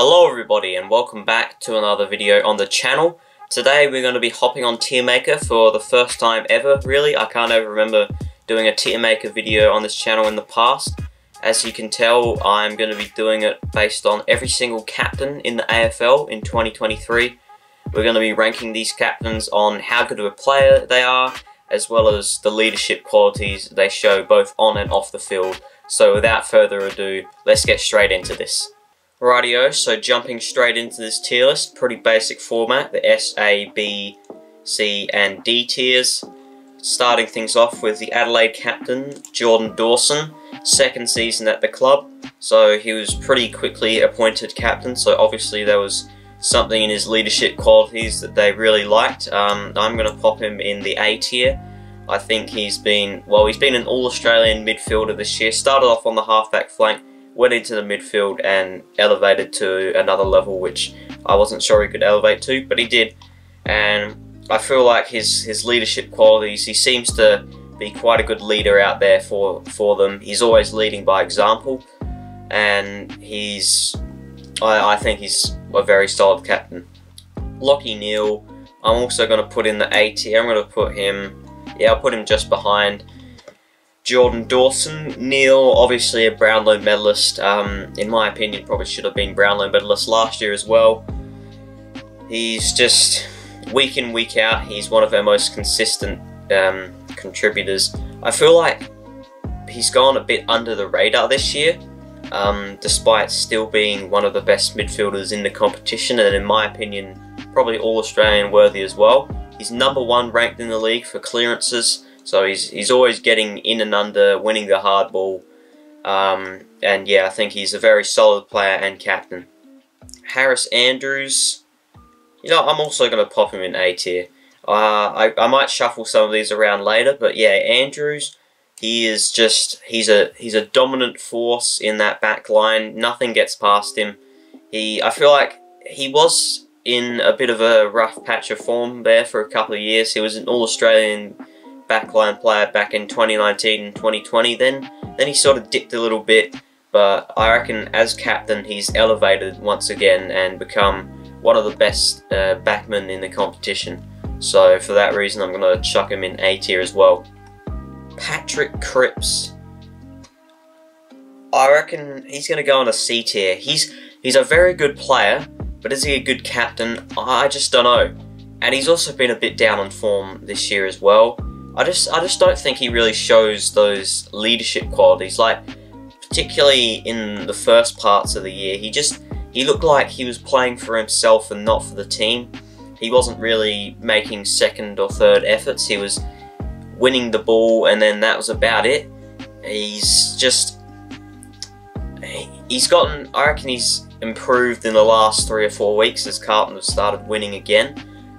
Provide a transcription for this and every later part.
Hello everybody and welcome back to another video on the channel. Today we're going to be hopping on TierMaker for the first time ever, really. I can't ever remember doing a TierMaker video on this channel in the past. As you can tell, I'm going to be doing it based on every single captain in the AFL in 2023. We're going to be ranking these captains on how good of a player they are, as well as the leadership qualities they show both on and off the field. So without further ado, let's get straight into this. Rightio, so jumping straight into this tier list, pretty basic format, the S, A, B, C and D tiers. Starting things off with the Adelaide captain, Jordan Dawson, second season at the club, so he was pretty quickly appointed captain, so obviously there was something in his leadership qualities that they really liked. I'm going to pop him in the A tier. I think he's been an All-Australian midfielder this year, started off on the halfback flank, went into the midfield and elevated to another level which I wasn't sure he could elevate to, but he did. And I feel like his leadership qualities, he seems to be quite a good leader out there for them. He's always leading by example, and I think he's a very solid captain. Lachie Neale, I'm also going to put in the A tier. I'm going to put him, I'll put him just behind Jordan Dawson. Neale, obviously a Brownlow medalist, in my opinion probably should have been Brownlow medalist last year as well. He's just, week in, week out, he's one of our most consistent contributors. I feel like he's gone a bit under the radar this year, despite still being one of the best midfielders in the competition, and in my opinion probably All-Australian worthy as well. He's #1 ranked in the league for clearances, so he's always getting in and under, winning the hard ball, and yeah, I think he's a very solid player and captain. Harris Andrews, I'm also going to pop him in A tier. I might shuffle some of these around later, but yeah, Andrews, he's a dominant force in that back line. Nothing gets past him. I feel like he was in a bit of a rough patch of form there for a couple of years. He was an All-Australian backline player back in 2019 and 2020. Then he sort of dipped a little bit, but I reckon as captain he's elevated once again and become one of the best backmen in the competition. So for that reason I'm going to chuck him in A tier as well. Patrick Cripps, I reckon he's going to go on a C tier. He's a very good player, but is he a good captain? I just don't know. And he's also been a bit down on form this year as well. I just don't think he really shows those leadership qualities. Like, particularly in the first parts of the year, he looked like he was playing for himself and not for the team. He wasn't really making second or third efforts. He was winning the ball and then that was about it. I reckon he's improved in the last 3 or 4 weeks as Carlton have started winning again.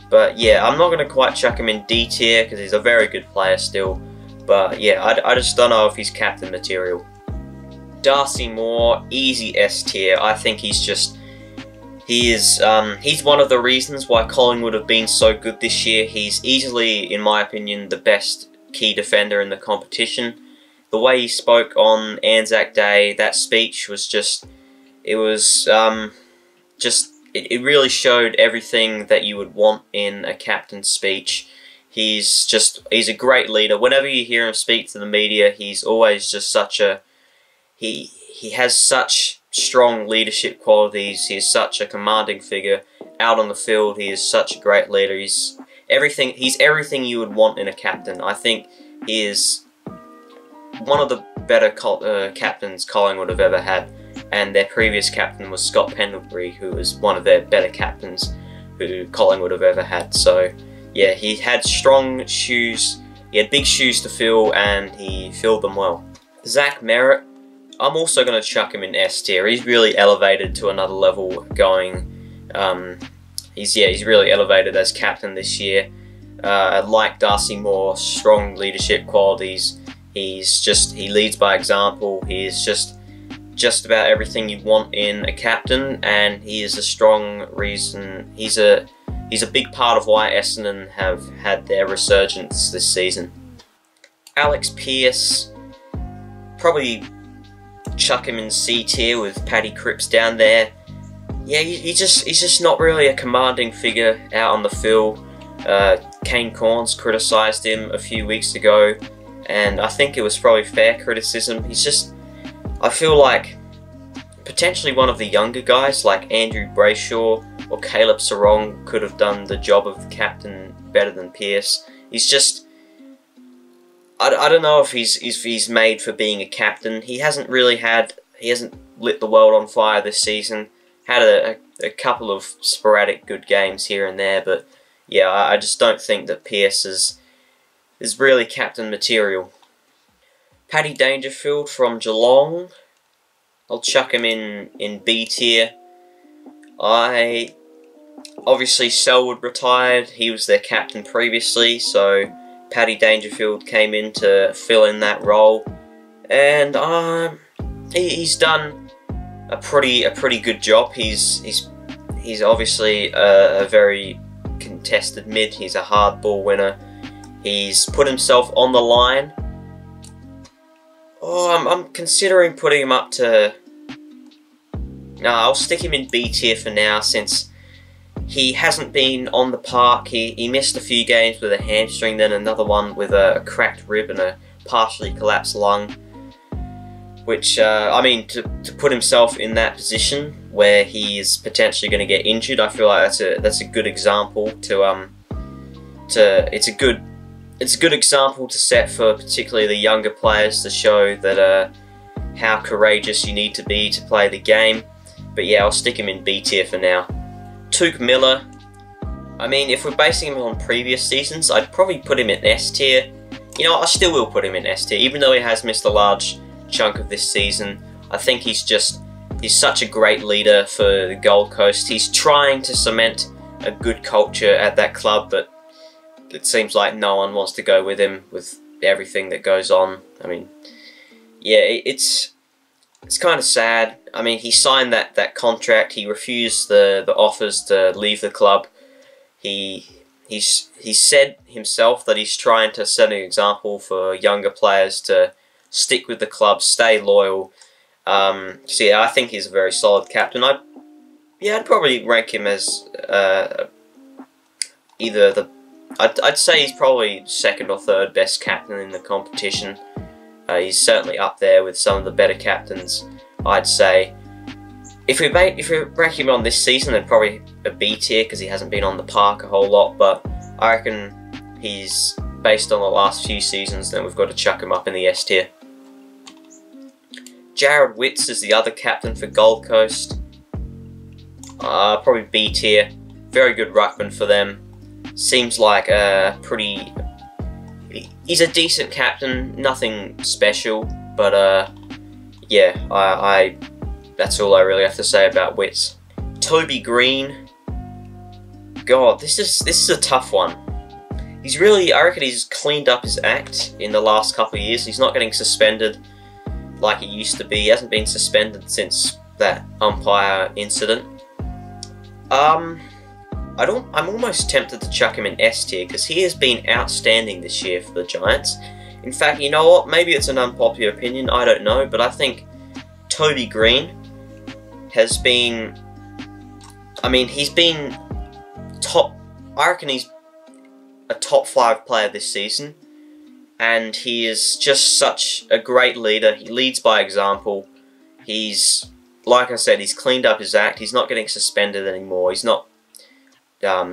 But yeah, I'm not going to quite chuck him in D tier because he's a very good player still. But yeah, I just don't know if he's captain material. Darcy Moore, easy S tier. I think he's one of the reasons why Collingwood have been so good this year. He's easily, in my opinion, the best key defender in the competition. The way he spoke on Anzac Day, that speech was it really showed everything that you would want in a captain's speech. He's a great leader. Whenever you hear him speak to the media, he's always just he has such strong leadership qualities. He is such a commanding figure out on the field. He is such a great leader. He's everything you would want in a captain. I think he is one of the better captains Collingwood have ever had. And their previous captain was Scott Pendlebury, who was one of their better captains who Collingwood have ever had. So yeah, he had strong shoes, he had big shoes to fill, and he filled them well. Zach Merritt, I'm also going to chuck him in S tier. He's really elevated to another level going. He's really elevated as captain this year. Like Darcy Moore, strong leadership qualities. He leads by example. He is just about everything you want in a captain, and he is a strong reason. He's a big part of why Essendon have had their resurgence this season. Alex Pearce, probably chuck him in C tier with Paddy Cripps down there. yeah, he's just not really a commanding figure out on the field. Kane Corns criticised him a few weeks ago, and I think it was probably fair criticism. I feel like potentially one of the younger guys like Andrew Brayshaw or Caleb Sarong could have done the job of captain better than Pearce. I don't know if he's made for being a captain. He hasn't lit the world on fire this season. Had a couple of sporadic good games here and there, but yeah, I just don't think that Pearce is really captain material. Paddy Dangerfield from Geelong, I'll chuck him in B tier. Obviously Selwood retired, he was their captain previously, so Paddy Dangerfield came in to fill in that role, and he's done a pretty good job. He's obviously a very contested mid. He's a hard ball winner. He's put himself on the line. I'm considering putting him up to... No, I'll stick him in B tier for now, since he hasn't been on the park. He missed a few games with a hamstring, then another one with a cracked rib and a partially collapsed lung. Which, I mean, to put himself in that position where he is potentially going to get injured, I feel like that's a good example it's a good example to set for particularly the younger players, to show that how courageous you need to be to play the game. But yeah, I'll stick him in B tier for now. Touk Miller, I mean, if we're basing him on previous seasons, I'd probably put him in S tier. You know, I still will put him in S tier, even though he has missed a large chunk of this season. I think he's such a great leader for the Gold Coast. He's trying to cement a good culture at that club, but it seems like no one wants to go with him with everything that goes on. I mean, yeah, it's kind of sad. I mean, he signed that contract. He refused the offers to leave the club. He said himself that he's trying to set an example for younger players to stick with the club, stay loyal. So yeah, I think he's a very solid captain. I'd probably rank him as I'd say he's probably second or third best captain in the competition. He's certainly up there with some of the better captains, I'd say. If we rank him on this season, then probably a B tier, because he hasn't been on the park a whole lot, but I reckon he's, based on the last few seasons, then we've got to chuck him up in the S tier. Jared Witts is the other captain for Gold Coast. Probably B tier. Very good ruckman for them. Seems like he's a decent captain, nothing special, but yeah, that's all I really have to say about Witts. Toby Green, God, this is a tough one. I reckon he's cleaned up his act in the last couple of years. He's not getting suspended like he used to be. He hasn't been suspended since that umpire incident. I'm almost tempted to chuck him in S tier, because he has been outstanding this year for the Giants. In fact, you know what? Maybe it's an unpopular opinion, I don't know, but I think Toby Green has been... I mean, he's been top... I reckon he's a top 5 player this season, and he is just such a great leader. He leads by example. He's, like I said, he's cleaned up his act. He's not getting suspended anymore. He's not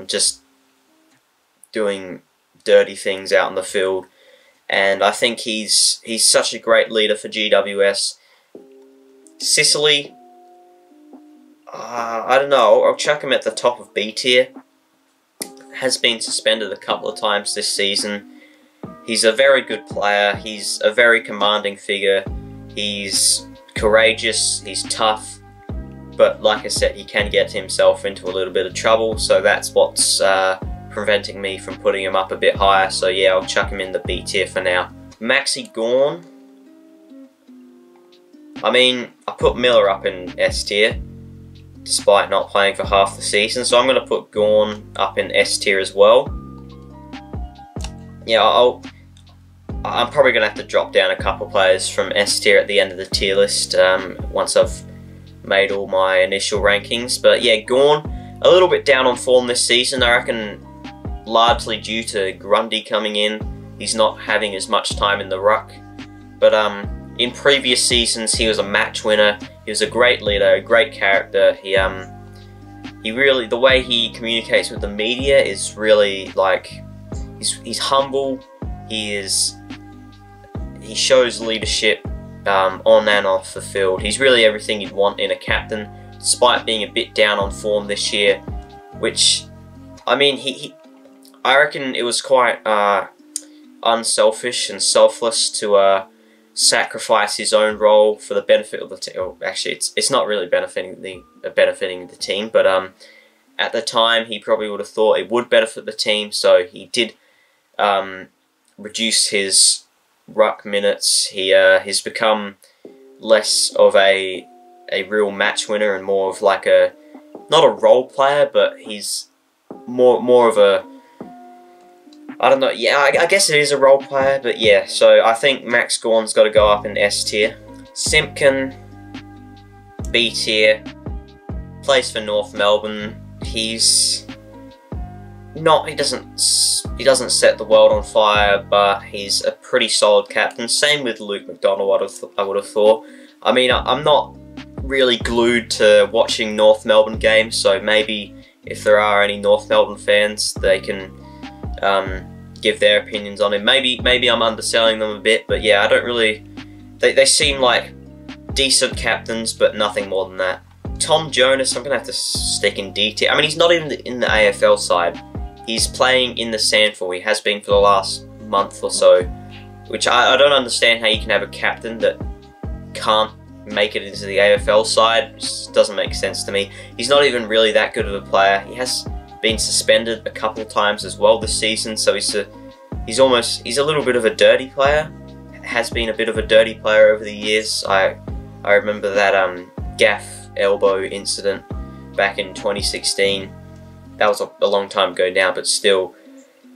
just doing dirty things out in the field, and I think he's such a great leader for GWS. Sicily, I don't know, I'll chuck him at the top of B tier. Has been suspended a couple of times this season. He's a very good player, he's a very commanding figure, he's courageous, he's tough, but like I said, he can get himself into a little bit of trouble, so that's what's preventing me from putting him up a bit higher. So yeah, I'll chuck him in the B tier for now. Maxi Gawn, I mean, I put Miller up in S tier, despite not playing for half the season, so I'm going to put Gawn up in S tier as well. Yeah, I'm probably going to have to drop down a couple players from S tier at the end of the tier list, once I've made all my initial rankings. But yeah, Gawn, a little bit down on form this season. I reckon largely due to Grundy coming in. He's not having as much time in the ruck. But in previous seasons, he was a match winner. He was a great leader, a great character. He really, the way he communicates with the media is really like, he's humble. He shows leadership on and off the field. He's really everything you'd want in a captain, despite being a bit down on form this year. Which, I mean, I reckon it was quite unselfish and selfless to sacrifice his own role for the benefit of the team. Well, actually, it's not really benefiting the team, but at the time he probably would have thought it would benefit the team, so he did reduce his ruck minutes. He's become less of a real match winner and more of like not a role player, but he's more of a, I don't know, yeah, I guess it is a role player, but yeah, so I think Max Gawn's got to go up in S tier. Simpkin, B tier, plays for North Melbourne. He doesn't set the world on fire, but he's a pretty solid captain. Same with Luke McDonald, I would have thought. I mean, I'm not really glued to watching North Melbourne games, so maybe if there are any North Melbourne fans, they can give their opinions on him. Maybe I'm underselling them a bit, but yeah, I don't really. They seem like decent captains, but nothing more than that. Tom Jonas, I'm gonna have to stick in D tier. I mean, he's not even in the AFL side. He's playing in the SANFL. He has been for the last month or so, which I don't understand how you can have a captain that can't make it into the AFL side. It just doesn't make sense to me. He's not even really that good of a player. He has been suspended a couple of times as well this season, so he's a little bit of a dirty player. Has been a bit of a dirty player over the years. I remember that gaff elbow incident back in 2016. That was a long time ago now, but still.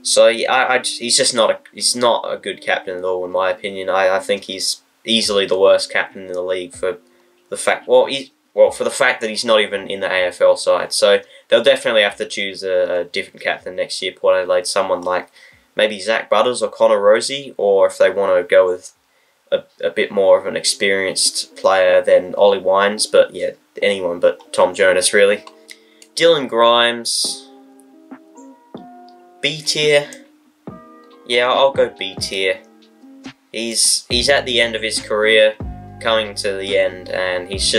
So yeah, he's not a good captain at all, in my opinion. I think he's easily the worst captain in the league for the fact that he's not even in the AFL side. So they'll definitely have to choose a different captain next year, Port Adelaide. Someone like maybe Zach Butters or Connor Rosie, or if they want to go with a bit more of an experienced player than Ollie Wines. But yeah, anyone but Tom Jonas, really. Dylan Grimes, B tier. Yeah, I'll go B tier. He's at the end of his career, coming to the end, and he's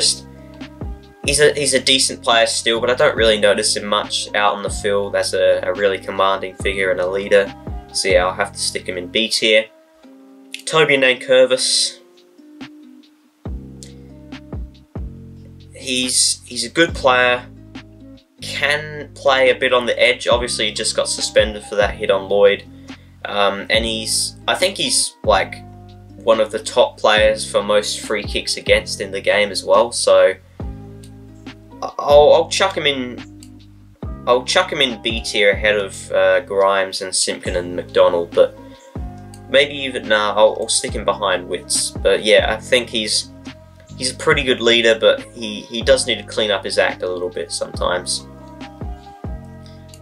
a decent player still, but I don't really notice him much out on the field as a really commanding figure and a leader. So yeah, I'll have to stick him in B tier. Toby Nankervis. He's a good player. Can play a bit on the edge. Obviously, he just got suspended for that hit on Lloyd. And I think he's like one of the top players for most free kicks against in the game as well. So I'll chuck him in. I'll chuck him in B tier ahead of Grimes and Simpkin and McDonald, but maybe even I'll stick him behind Witts. But yeah, I think he's a pretty good leader, but he does need to clean up his act a little bit sometimes.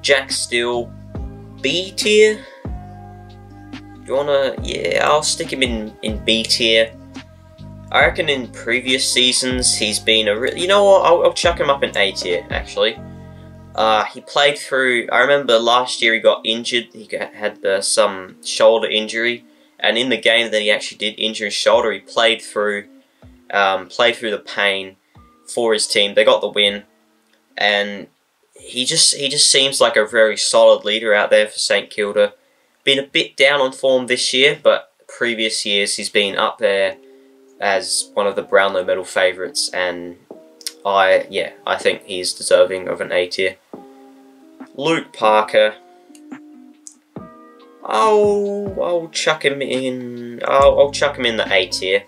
Jack Steele, B tier. You wanna? Yeah, I'll stick him in B tier. I reckon in previous seasons he's been you know what? I'll chuck him up in A tier actually. He played through. I remember last year he got injured. He had some shoulder injury, and in the game that he actually did injure his shoulder, he played through the pain for his team. They got the win, and he just seems like a very solid leader out there for St Kilda. Been a bit down on form this year, but previous years he's been up there as one of the Brownlow medal favourites, and I think he's deserving of an A tier. Luke Parker. I'll chuck him in. I'll chuck him in the A tier.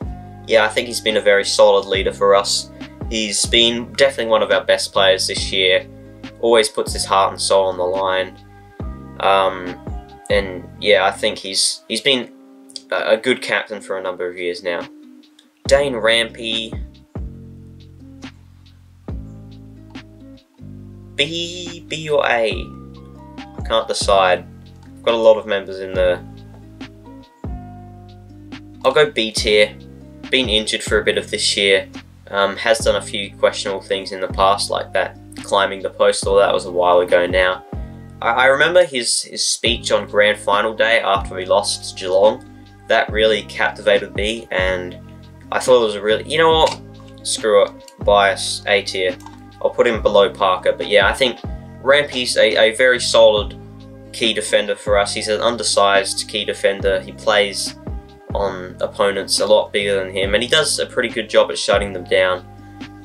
Yeah, I think he's been a very solid leader for us. He's been definitely one of our best players this year. Always puts his heart and soul on the line. And yeah, I think he's been a good captain for a number of years now. Dane Rampy. B or A? I can't decide. I've got a lot of members in the... I'll go B tier. Been injured for a bit of this year. Has done a few questionable things in the past, like that climbing the post, although that was a while ago now. I remember his speech on grand final day after we lost to Geelong. That really captivated me, and I thought it was a really... You know what? Screw it. Bias. A tier. I'll put him below Parker, but yeah, I think Rampy's a very solid key defender for us. He's an undersized key defender. He plays on opponents a lot bigger than him, and he does a pretty good job at shutting them down.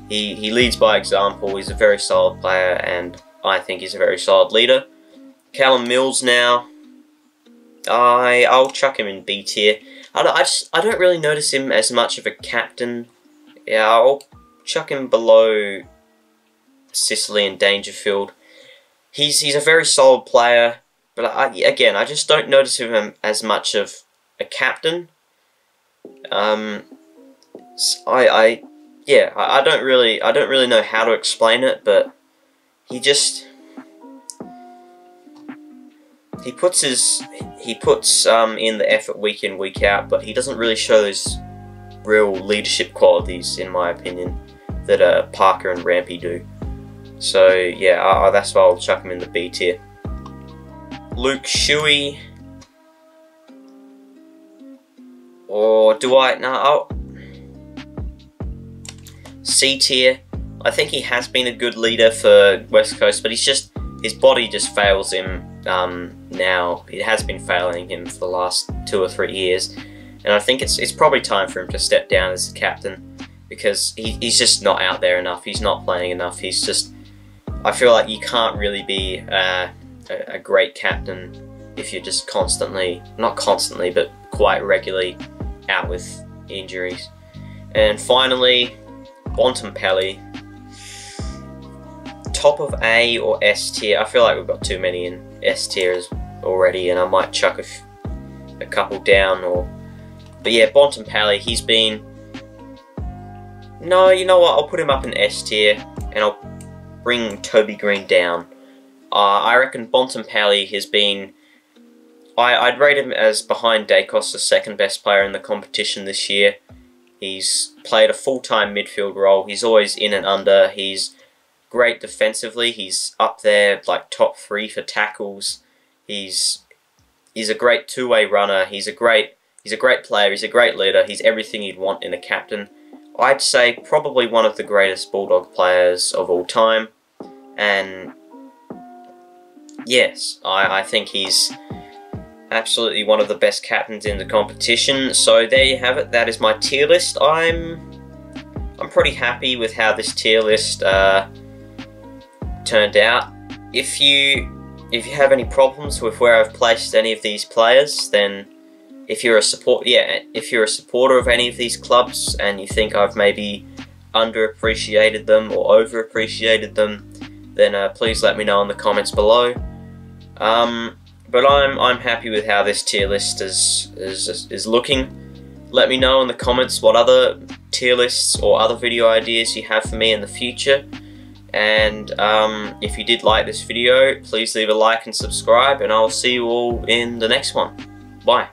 He leads by example. He's a very solid player, and I think he's a very solid leader. Callum Mills now, I'll chuck him in B tier. I don't really notice him as much of a captain. Yeah, I'll chuck him below Sicily and Dangerfield. He's a very solid player, but I just don't notice him as much of a captain. I don't really know how to explain it, but he puts in the effort week in, week out, but he doesn't really show those real leadership qualities, in my opinion, that Parker and Rampy do. So yeah, that's why I'll chuck him in the B tier. Luke Shuey, or do I? No, I'll C tier. I think he has been a good leader for West Coast, but his body just fails him now. It has been failing him for the last 2 or 3 years, and I think it's probably time for him to step down as a captain, because he's just not out there enough. He's not playing enough. I feel like you can't really be a great captain if you're just not constantly, but quite regularly out with injuries. And finally, Bontempelli, top of A or S tier. I feel like we've got too many in S tiers already, and I might chuck a couple down. But yeah, Bontempelli, he's been... No, you know what? I'll put him up in S tier, and I'll bring Toby Green down. I reckon Bontempelli has been... I'd rate him as behind Dacos, the second best player in the competition this year. He's played a full-time midfield role. He's always in and under. He's great defensively. He's up there like top 3 for tackles. He's a great two-way runner. He's a great player. He's a great leader. He's everything you'd want in a captain. I'd say probably one of the greatest Bulldog players of all time. And yes, I think he's absolutely one of the best captains in the competition. So there you have it. That is my tier list. I'm pretty happy with how this tier list turned out. If you have any problems with where I've placed any of these players, then if you're a supporter of any of these clubs and you think I've maybe underappreciated them or overappreciated them, then please let me know in the comments below. But I'm happy with how this tier list is looking. Let me know in the comments what other tier lists or other video ideas you have for me in the future. And if you did like this video, please leave a like and subscribe, and I'll see you all in the next one. Bye.